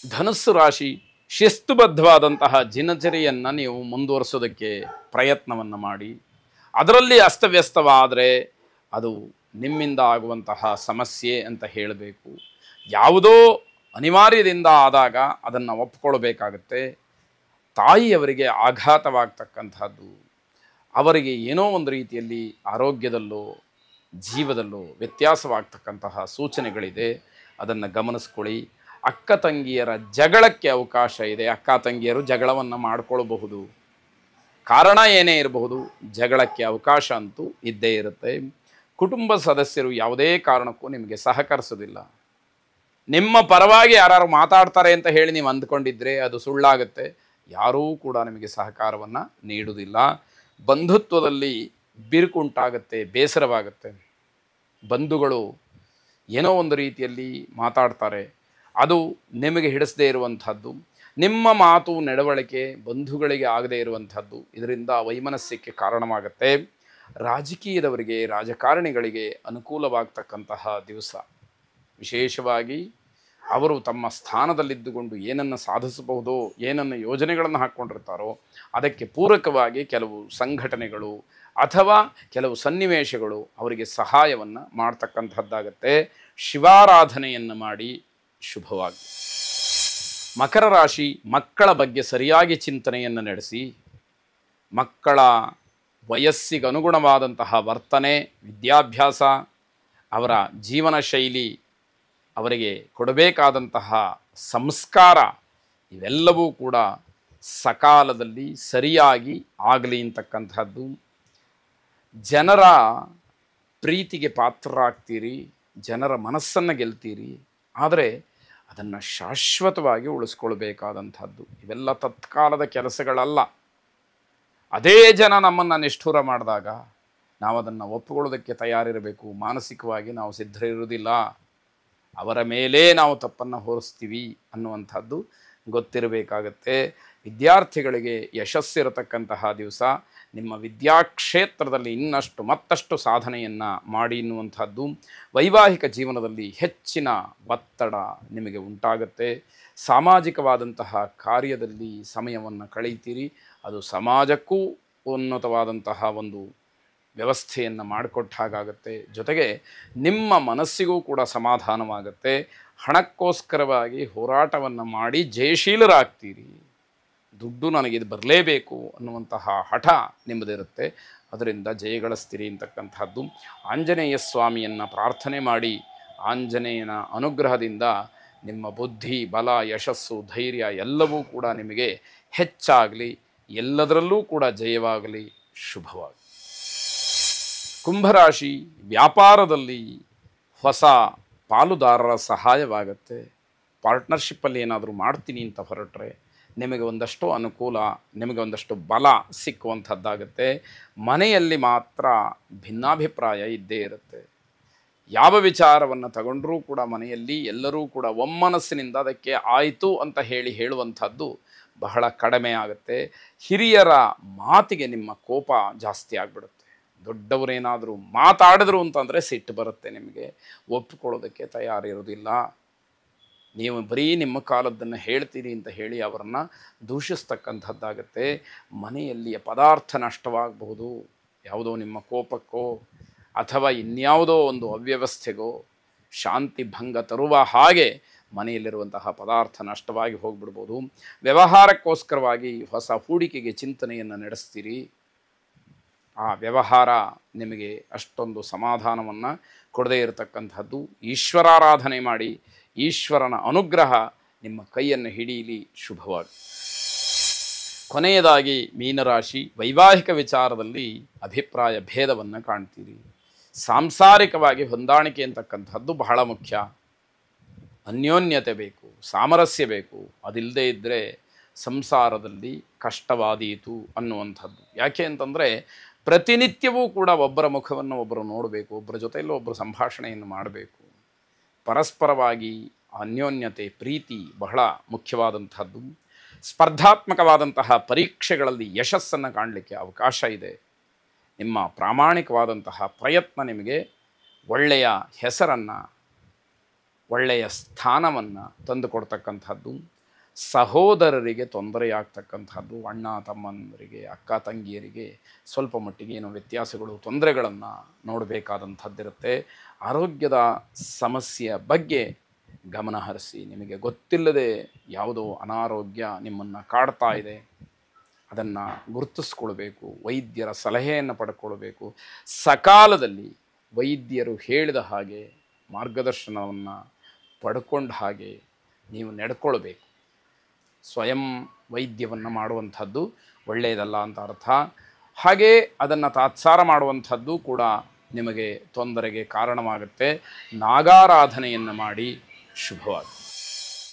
ಧನುಸ್ಸು ರಾಶಿ ಶಿಸ್ತುಬದ್ಧವಾದಂತಹ ದಿನಚರಿಯನ್ನು ನೀವು ಮುಂದುವರಿಸೋದಕ್ಕೆ ಪ್ರಯತ್ನವನ್ನು ಮಾಡಿ. ಅದರಲ್ಲಿ ಅಸ್ತವ್ಯಸ್ತವಾದರೆ ಅದು ನಿಮ್ಮಿಂದ ಆಗುವಂತಹ ಸಮಸ್ಯೆ ಅಂತ ಹೇಳಬೇಕು. ಯಾವುದೋ ಅನಿವಾರ್ಯದಿಂದ ಆದಾಗ ಅದನ್ನು ಒಪ್ಪಿಕೊಳ್ಬೇಕಾಗತ್ತೆ. ತಾಯಿಯವರಿಗೆ ಆಘಾತವಾಗ್ತಕ್ಕಂಥದ್ದು, ಅವರಿಗೆ ಏನೋ ಒಂದು ರೀತಿಯಲ್ಲಿ ಆರೋಗ್ಯದಲ್ಲೋ ಜೀವದಲ್ಲೋ ವ್ಯತ್ಯಾಸವಾಗ್ತಕ್ಕಂತಹ ಸೂಚನೆಗಳಿದೆ. ಅದನ್ನು ಗಮನಿಸ್ಕೊಳ್ಳಿ. ಅಕ್ಕ ತಂಗಿಯರ ಜಗಳಕ್ಕೆ ಅವಕಾಶ ಇದೆ. ಅಕ್ಕ ತಂಗಿಯರು ಜಗಳವನ್ನು ಮಾಡಿಕೊಳ್ಳಬಹುದು. ಕಾರಣ ಏನೇ ಇರಬಹುದು, ಜಗಳಕ್ಕೆ ಅವಕಾಶ ಅಂತೂ ಇದ್ದೇ ಇರುತ್ತೆ. ಕುಟುಂಬ ಸದಸ್ಯರು ಯಾವುದೇ ಕಾರಣಕ್ಕೂ ನಿಮಗೆ ಸಹಕರಿಸೋದಿಲ್ಲ. ನಿಮ್ಮ ಪರವಾಗಿ ಯಾರು ಮಾತಾಡ್ತಾರೆ ಅಂತ ಹೇಳಿ ನೀವು ಅಂದ್ಕೊಂಡಿದ್ರೆ ಅದು ಸುಳ್ಳಾಗುತ್ತೆ. ಯಾರೂ ಕೂಡ ನಿಮಗೆ ಸಹಕಾರವನ್ನು ನೀಡುವುದಿಲ್ಲ. ಬಂಧುತ್ವದಲ್ಲಿ ಬಿರುಕುಂಟಾಗುತ್ತೆ, ಬೇಸರವಾಗುತ್ತೆ. ಬಂಧುಗಳು ಏನೋ ಒಂದು ರೀತಿಯಲ್ಲಿ ಮಾತಾಡ್ತಾರೆ, ಅದು ನಿಮಗೆ ಹಿಡಿಸದೇ ಇರುವಂಥದ್ದು. ನಿಮ್ಮ ಮಾತು ನಡವಳಿಕೆ ಬಂಧುಗಳಿಗೆ ಆಗದೇ ಇರುವಂಥದ್ದು, ಇದರಿಂದ ವೈಮನಸ್ಯಕ್ಕೆ ಕಾರಣವಾಗುತ್ತೆ. ರಾಜಕೀಯದವರಿಗೆ, ರಾಜಕಾರಣಿಗಳಿಗೆ ಅನುಕೂಲವಾಗ್ತಕ್ಕಂತಹ ದಿವಸ. ವಿಶೇಷವಾಗಿ ಅವರು ತಮ್ಮ ಸ್ಥಾನದಲ್ಲಿದ್ದುಕೊಂಡು ಏನನ್ನು ಸಾಧಿಸಬಹುದೋ, ಏನನ್ನು ಯೋಜನೆಗಳನ್ನು ಹಾಕ್ಕೊಂಡಿರ್ತಾರೋ ಅದಕ್ಕೆ ಪೂರಕವಾಗಿ ಕೆಲವು ಸಂಘಟನೆಗಳು ಅಥವಾ ಕೆಲವು ಸನ್ನಿವೇಶಗಳು ಅವರಿಗೆ ಸಹಾಯವನ್ನು ಮಾಡ್ತಕ್ಕಂಥದ್ದಾಗತ್ತೆ. ಶಿವಾರಾಧನೆಯನ್ನು ಮಾಡಿ ಶುಭವಾಗಿ. ಮಕರ ರಾಶಿ ಮಕ್ಕಳ ಬಗ್ಗೆ ಸರಿಯಾಗಿ ಚಿಂತನೆಯನ್ನು ನಡೆಸಿ, ಮಕ್ಕಳ ವಯಸ್ಸಿಗನುಗುಣವಾದಂತಹ ವರ್ತನೆ, ವಿದ್ಯಾಭ್ಯಾಸ, ಅವರ ಜೀವನ ಶೈಲಿ, ಅವರಿಗೆ ಕೊಡಬೇಕಾದಂತಹ ಸಂಸ್ಕಾರ ಇವೆಲ್ಲವೂ ಕೂಡ ಸಕಾಲದಲ್ಲಿ ಸರಿಯಾಗಿ ಆಗಲಿ ಅಂತಕ್ಕಂಥದ್ದು. ಜನರ ಪ್ರೀತಿಗೆ ಪಾತ್ರರಾಗ್ತೀರಿ, ಜನರ ಮನಸ್ಸನ್ನು ಗೆಲ್ತೀರಿ. ಆದರೆ ಅದನ್ನು ಶಾಶ್ವತವಾಗಿ ಉಳಿಸ್ಕೊಳ್ಬೇಕಾದಂಥದ್ದು. ಇವೆಲ್ಲ ತತ್ಕಾಲದ ಕೆಲಸಗಳಲ್ಲ. ಅದೇ ಜನ ನಮ್ಮನ್ನು ನಿಷ್ಠುರ ಮಾಡಿದಾಗ ನಾವು ಅದನ್ನು ಒಪ್ಪಿಕೊಳ್ಳೋದಕ್ಕೆ ತಯಾರಿರಬೇಕು. ಮಾನಸಿಕವಾಗಿ ನಾವು ಸಿದ್ಧರಿರುವುದಿಲ್ಲ. ಅವರ ಮೇಲೆ ನಾವು ತಪ್ಪನ್ನು ಹೊರಿಸ್ತೀವಿ ಅನ್ನುವಂಥದ್ದು ಗೊತ್ತಿರಬೇಕಾಗತ್ತೆ. ವಿದ್ಯಾರ್ಥಿಗಳಿಗೆ ಯಶಸ್ಸಿರತಕ್ಕಂತಹ ದಿವಸ. ನಿಮ್ಮ ವಿದ್ಯಾಕ್ಷೇತ್ರದಲ್ಲಿ ಇನ್ನಷ್ಟು ಮತ್ತಷ್ಟು ಸಾಧನೆಯನ್ನು ಮಾಡಿ ಎನ್ನುವಂಥದ್ದು. ವೈವಾಹಿಕ ಜೀವನದಲ್ಲಿ ಹೆಚ್ಚಿನ ಒತ್ತಡ ನಿಮಗೆ ಉಂಟಾಗುತ್ತೆ. ಸಾಮಾಜಿಕವಾದಂತಹ ಕಾರ್ಯದಲ್ಲಿ ಸಮಯವನ್ನು ಕಳೀತೀರಿ. ಅದು ಸಮಾಜಕ್ಕೂ ಉನ್ನತವಾದಂತಹ ಒಂದು ವ್ಯವಸ್ಥೆಯನ್ನು ಮಾಡಿಕೊಟ್ಟ ಹಾಗಾಗುತ್ತೆ. ಜೊತೆಗೆ ನಿಮ್ಮ ಮನಸ್ಸಿಗೂ ಕೂಡ ಸಮಾಧಾನವಾಗುತ್ತೆ. ಹಣಕ್ಕೋಸ್ಕರವಾಗಿ ಹೋರಾಟವನ್ನು ಮಾಡಿ ಜಯಶೀಲರಾಗ್ತೀರಿ. ದುಡ್ಡು ನನಗಿದು ಬರಲೇಬೇಕು ಅನ್ನುವಂತಹ ಹಠ ನಿಮ್ಮದಿರುತ್ತೆ. ಅದರಿಂದ ಜಯಗಳಿಸ್ತೀರಿ ಅಂತಕ್ಕಂಥದ್ದು. ಆಂಜನೇಯ ಸ್ವಾಮಿಯನ್ನು ಪ್ರಾರ್ಥನೆ ಮಾಡಿ, ಆಂಜನೇಯನ ಅನುಗ್ರಹದಿಂದ ನಿಮ್ಮ ಬುದ್ಧಿ, ಬಲ, ಯಶಸ್ಸು, ಧೈರ್ಯ ಎಲ್ಲವೂ ಕೂಡ ನಿಮಗೆ ಹೆಚ್ಚಾಗಲಿ. ಎಲ್ಲದರಲ್ಲೂ ಕೂಡ ಜಯವಾಗಲಿ. ಶುಭವಾಗಿ. ಕುಂಭರಾಶಿ ವ್ಯಾಪಾರದಲ್ಲಿ ಹೊಸ ಪಾಲುದಾರರ ಸಹಾಯವಾಗುತ್ತೆ. ಪಾರ್ಟ್ನರ್ಶಿಪ್ಪಲ್ಲಿ ಏನಾದರೂ ಮಾಡ್ತೀನಿ ಅಂತ ಹೊರಟ್ರೆ ನಿಮಗೆ ಒಂದಷ್ಟು ಅನುಕೂಲ, ನಿಮಗೆ ಒಂದಷ್ಟು ಬಲ ಸಿಕ್ಕುವಂಥದ್ದಾಗುತ್ತೆ. ಮನೆಯಲ್ಲಿ ಮಾತ್ರ ಭಿನ್ನಾಭಿಪ್ರಾಯ ಇದ್ದೇ ಇರುತ್ತೆ. ಯಾವ ವಿಚಾರವನ್ನು ತಗೊಂಡರೂ ಕೂಡ ಮನೆಯಲ್ಲಿ ಎಲ್ಲರೂ ಕೂಡ ಒಮ್ಮನಸ್ಸಿನಿಂದ ಅದಕ್ಕೆ ಆಯಿತು ಅಂತ ಹೇಳುವಂಥದ್ದು ಬಹಳ ಕಡಿಮೆ ಆಗುತ್ತೆ. ಹಿರಿಯರ ಮಾತಿಗೆ ನಿಮ್ಮ ಕೋಪ ಜಾಸ್ತಿ ಆಗಿಬಿಡುತ್ತೆ. ದೊಡ್ಡವರೇನಾದರೂ ಮಾತಾಡಿದ್ರು ಅಂತಂದರೆ ಸಿಟ್ಟು ಬರುತ್ತೆ. ನಿಮಗೆ ಒಪ್ಪಿಕೊಳ್ಳೋದಕ್ಕೆ ತಯಾರಿರೋದಿಲ್ಲ. ನೀವು ಬರೀ ನಿಮ್ಮ ಕಾಲದ್ದನ್ನು ಹೇಳ್ತೀರಿ ಅಂತ ಹೇಳಿ ಅವರನ್ನು ದೂಷಿಸ್ತಕ್ಕಂಥದ್ದಾಗತ್ತೆ. ಮನೆಯಲ್ಲಿಯ ಪದಾರ್ಥ ನಷ್ಟವಾಗಬಹುದು. ಯಾವುದೋ ನಿಮ್ಮ ಕೋಪಕ್ಕೋ ಅಥವಾ ಇನ್ಯಾವುದೋ ಒಂದು ಅವ್ಯವಸ್ಥೆಗೋ ಶಾಂತಿ ಭಂಗ ತರುವ ಹಾಗೆ ಮನೆಯಲ್ಲಿರುವಂತಹ ಪದಾರ್ಥ ನಷ್ಟವಾಗಿ ಹೋಗಿಬಿಡ್ಬೋದು. ವ್ಯವಹಾರಕ್ಕೋಸ್ಕರವಾಗಿ ಹೊಸ ಹೂಡಿಕೆಗೆ ಚಿಂತನೆಯನ್ನು ನಡೆಸ್ತೀರಿ. ಆ ವ್ಯವಹಾರ ನಿಮಗೆ ಅಷ್ಟೊಂದು ಸಮಾಧಾನವನ್ನು ಕೊಡದೇ ಇರತಕ್ಕಂಥದ್ದು. ಈಶ್ವರಾರಾಧನೆ ಮಾಡಿ, ಈಶ್ವರನ ಅನುಗ್ರಹ ನಿಮ್ಮ ಕೈಯನ್ನು ಹಿಡಿಯಲಿ. ಶುಭವಾಗಿ. ಕೊನೆಯದಾಗಿ ಮೀನರಾಶಿ ವೈವಾಹಿಕ ವಿಚಾರದಲ್ಲಿ ಅಭಿಪ್ರಾಯ ಭೇದವನ್ನು ಕಾಣ್ತೀರಿ. ಸಾಂಸಾರಿಕವಾಗಿ ಹೊಂದಾಣಿಕೆ ಅಂತಕ್ಕಂಥದ್ದು ಬಹಳ ಮುಖ್ಯ. ಅನ್ಯೋನ್ಯತೆ ಬೇಕು, ಸಾಮರಸ್ಯ ಬೇಕು. ಅದಿಲ್ಲದೆ ಇದ್ದರೆ ಸಂಸಾರದಲ್ಲಿ ಕಷ್ಟವಾದೀತು ಅನ್ನುವಂಥದ್ದು. ಯಾಕೆ ಅಂತಂದರೆ ಪ್ರತಿನಿತ್ಯವೂ ಕೂಡ ಒಬ್ಬರ ಮುಖವನ್ನು ಒಬ್ಬರು ನೋಡಬೇಕು, ಒಬ್ಬರ ಜೊತೆಯಲ್ಲೂ ಒಬ್ಬರು ಸಂಭಾಷಣೆಯನ್ನು ಮಾಡಬೇಕು. ಪರಸ್ಪರವಾಗಿ ಅನ್ಯೋನ್ಯತೆ, ಪ್ರೀತಿ ಬಹಳ ಮುಖ್ಯವಾದಂಥದ್ದು. ಸ್ಪರ್ಧಾತ್ಮಕವಾದಂತಹ ಪರೀಕ್ಷೆಗಳಲ್ಲಿ ಯಶಸ್ಸನ್ನು ಕಾಣಲಿಕ್ಕೆ ಅವಕಾಶ ಇದೆ. ನಿಮ್ಮ ಪ್ರಾಮಾಣಿಕವಾದಂತಹ ಪ್ರಯತ್ನ ನಿಮಗೆ ಒಳ್ಳೆಯ ಹೆಸರನ್ನು ಒಳ್ಳೆಯ ಸ್ಥಾನವನ್ನು ತಂದುಕೊಡ್ತಕ್ಕಂಥದ್ದು, ಸಹೋದರರಿಗೆ ತೊಂದರೆಯಾಗ್ತಕ್ಕಂಥದ್ದು, ಅಣ್ಣ ತಮ್ಮಂದರಿಗೆ, ಅಕ್ಕ ತಂಗಿಯರಿಗೆ ಸ್ವಲ್ಪ ಮಟ್ಟಿಗೆ ಏನೋ ವ್ಯತ್ಯಾಸಗಳು, ತೊಂದರೆಗಳನ್ನು ನೋಡಬೇಕಾದಂಥದ್ದಿರುತ್ತೆ. ಆರೋಗ್ಯದ ಸಮಸ್ಯೆಯ ಬಗ್ಗೆ ಗಮನ ಹರಿಸಿ. ನಿಮಗೆ ಗೊತ್ತಿಲ್ಲದೆ ಯಾವುದೋ ಅನಾರೋಗ್ಯ ನಿಮ್ಮನ್ನು ಕಾಡ್ತಾ ಇದೆ, ಅದನ್ನು ಗುರುತಿಸ್ಕೊಳ್ಬೇಕು, ವೈದ್ಯರ ಸಲಹೆಯನ್ನು ಪಡ್ಕೊಳ್ಬೇಕು. ಸಕಾಲದಲ್ಲಿ ವೈದ್ಯರು ಹೇಳಿದ ಹಾಗೆ ಮಾರ್ಗದರ್ಶನವನ್ನು ಪಡ್ಕೊಂಡ ಹಾಗೆ ನೀವು ನಡ್ಕೊಳ್ಬೇಕು. ಸ್ವಯಂ ವೈದ್ಯವನ್ನು ಮಾಡುವಂಥದ್ದು ಒಳ್ಳೆಯದಲ್ಲ ಅಂತ ಅರ್ಥ. ಹಾಗೇ ಅದನ್ನು ತಾತ್ಸಾರ ಮಾಡುವಂಥದ್ದು ಕೂಡ ನಿಮಗೆ ತೊಂದರೆಗೆ ಕಾರಣವಾಗುತ್ತೆ. ನಾಗಾರಾಧನೆಯನ್ನು ಮಾಡಿ. ಶುಭವಾಗಲಿ.